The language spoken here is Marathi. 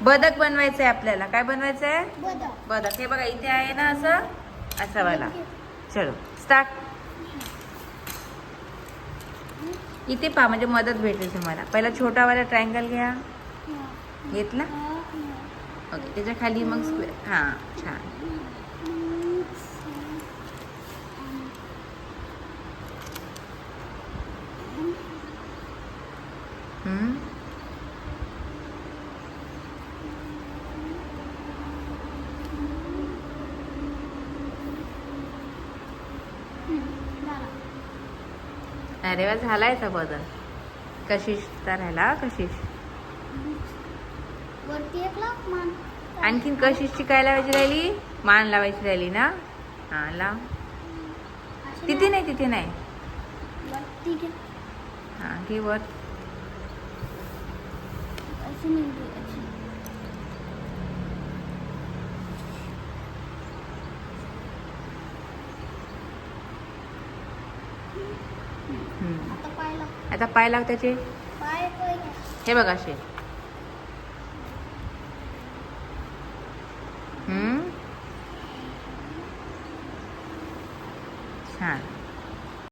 बदक बनवायचंय आपल्याला. काय बनवायचंय? बदक. बदक. हे बघा इथे आहे ना असं असं वाला. चलो स्टार्ट. इथे पहा म्हणजे मदत भेटेल तुम्हाला. पहिला छोटा वाला ट्रायंगल घ्या. घेतला. ओके त्याच्या खाली मग स्क्वेअर. हां छान. अरे वा झालाय का बदल. कशिशचा राहिला. कशिश वरती एक लाव मान. आणखीन कशिशची काय लावायची राहिली? मान लावायची राहिली ना. हां लाव. तिथे नाही तिथे नाही. वरती घे. हां घे वर. अशी निघली अशी. आता पाय लाव. आता पाय लाव त्याचे. पाय पहिले. हे बघ असे. छान.